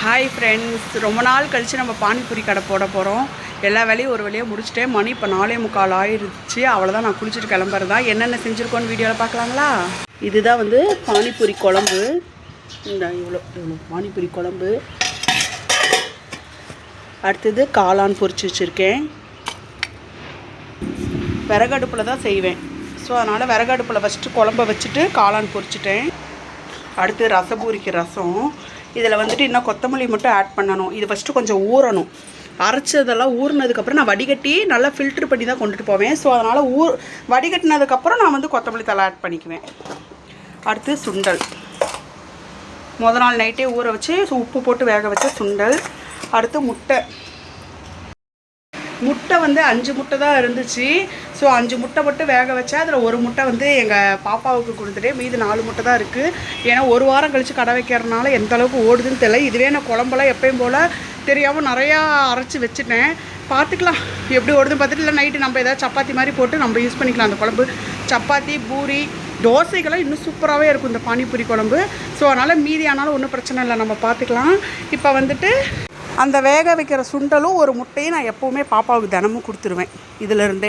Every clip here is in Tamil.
ஹாய் ஃப்ரெண்ட்ஸ், ரொம்ப நாள் கழித்து நம்ம பானிபூரி கடை போட போகிறோம். எல்லா வேலையும் ஒரு வழியாக முடிச்சுட்டேன். மணி இப்போ 4:45 ஆயிடுச்சு. அவ்வளோதான், நான் குளிச்சுட்டு கிளம்புறது தான். என்னென்ன செஞ்சுருக்கோன்னு வீடியோவில் பார்க்கலாங்களா? இதுதான் வந்து பானிபூரி குழம்பு. இந்த இவ்வளோ பானிபூரி குழம்பு. அடுத்தது காளான் பொரிச்சு வச்சுருக்கேன். விறகடுப்பில் தான் செய்வேன். ஸோ அதனால் விறகடுப்பில் ஃபஸ்ட்டு குழம்ப வச்சுட்டு காளான் பொரிச்சிட்டேன். அடுத்து ரசபூரிக்கு ரசம். இதில் வந்துட்டு இன்னும் கொத்தமல்லி மட்டும் ஆட் பண்ணணும். இது ஃபஸ்ட்டு கொஞ்சம் ஊறணும். அரைச்சதெல்லாம் ஊறினதுக்கப்புறம் நான் வடிகட்டி நல்லா ஃபில்ட்ரு பண்ணி தான் கொண்டுட்டு போவேன். ஸோ அதனால் வடிகட்டினதுக்கப்புறம் நான் வந்து கொத்தமல்லி தலை ஆட் பண்ணிக்குவேன். அடுத்து சுண்டல். நாள் நைட்டே ஊற வச்சு உப்பு போட்டு வேக வச்ச சுண்டல். அடுத்து முட்டை வந்து 5 முட்டை தான் இருந்துச்சு. ஸோ 5 முட்டை மட்டும் வேக வச்சா அதில் ஒரு முட்டை வந்து எங்கள் பாப்பாவுக்கு கொடுத்துட்டேன். மீது 4 முட்டை தான் இருக்குது. ஏன்னா ஒரு வாரம் கழித்து கடை வைக்கிறதுனால எந்த அளவுக்கு ஓடுதுன்னு தெரியல. இதுவே நான் குழம்பெல்லாம் எப்பயும் போல் தெரியாமல் நிறையா அரைச்சி வச்சுட்டேன். பார்த்துக்கலாம் எப்படி ஓடுதுன்னு பார்த்துட்டு. இல்லை நைட்டு நம்ம ஏதாவது சப்பாத்தி மாதிரி போட்டு நம்ம யூஸ் பண்ணிக்கலாம். அந்த குழம்பு சப்பாத்தி, பூரி, தோசைகள்லாம் இன்னும் சூப்பராகவே இருக்கும் இந்த பானிபூரி குழம்பு. ஸோ அதனால் மீதி ஆனாலும் ஒன்றும் பிரச்சனை இல்லை, நம்ம பார்த்துக்கலாம். இப்போ வந்துட்டு அந்த வேக வைக்கிற சுண்டலும் ஒரு முட்டையும் நான் எப்போவுமே பாப்பாவுக்கு தினமும் கொடுத்துருவேன் இதிலருந்தே.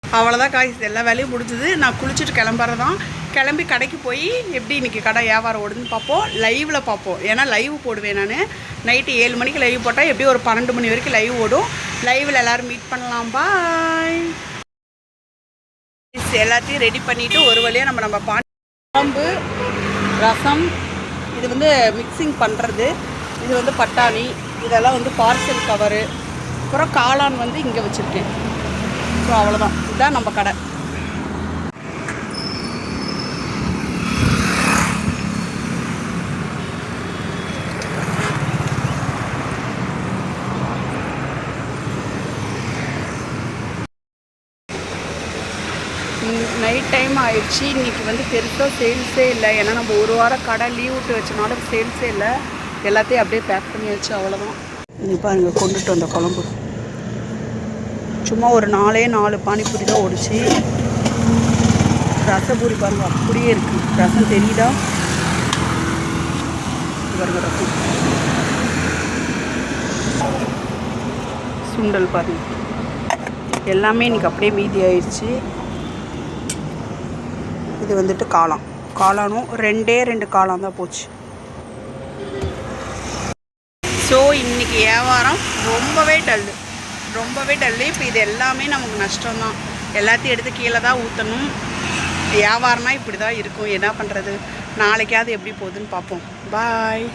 அவ்வளோதான் காய்ஸ், எல்லா வேலையும் முடிஞ்சுது. நான் குளிச்சுட்டு கிளம்புறதான். கிளம்பி கடைக்கு போய் எப்படி இன்றைக்கி கடை வியாபாரம் ஓடுதுன்னு பார்ப்போம். லைவில் பார்ப்போம். ஏன்னா லைவ் போடுவேன் நான். நைட்டு 7 மணிக்கு லைவ் போட்டால் எப்படி ஒரு 12 மணி வரைக்கும் லைவ் ஓடும். லைவில் எல்லோரும் மீட் பண்ணலாம். பாய். எல்லாத்தையும் ரெடி பண்ணிவிட்டு ஒரு வழியாக நம்ம குழம்பு, ரசம், இது வந்து மிக்சிங் பண்ணுறது, இது வந்து பட்டாணி, இதெல்லாம் வந்து பார்சல் கவரு, அப்புறம் காளான் வந்து இங்கே வச்சுருக்கேன். ஸோ அவ்வளோதான், இதுதான் நம்ம கடை. நைட் டைம் ஆயிடுச்சு. இன்றைக்கி வந்து பெருசாக சேல்ஸே இல்லை. ஏன்னா நம்ம ஒரு வாரம் கடை லீவ் விட்டு வச்சனால சேல்ஸே இல்லை. எல்லாத்தையும் அப்படியே பேக் பண்ணி வச்சு அவ்வளோதான். இது பாருங்கள், கொண்டுட்டு வந்த குழம்பு சும்மா ஒரு 4 பானிபூரி தான் ஓடிச்சு. ரசபூரி பாருங்கள் அப்படியே இருக்குது. ரசம் தெரியுதா பாருங்கள். ரசம், சுண்டல் பாருங்கள், எல்லாமே இன்றைக்கி அப்படியே மீதி ஆயிடுச்சு. இது வந்துட்டு காளானும் 2 காளான் தான் போச்சு. ஸோ இன்றைக்கி வியாபாரம் ரொம்பவே டல்லு. இப்போ இது எல்லாமே நமக்கு நஷ்டம்தான். எல்லாத்தையும் எடுத்து கீழே தான் ஊற்றணும். வியாபாரம்னா இப்படி தான் இருக்கும். என்ன பண்ணுறது? நாளைக்காவது எப்படி போகுதுன்னு பார்ப்போம். பாய்.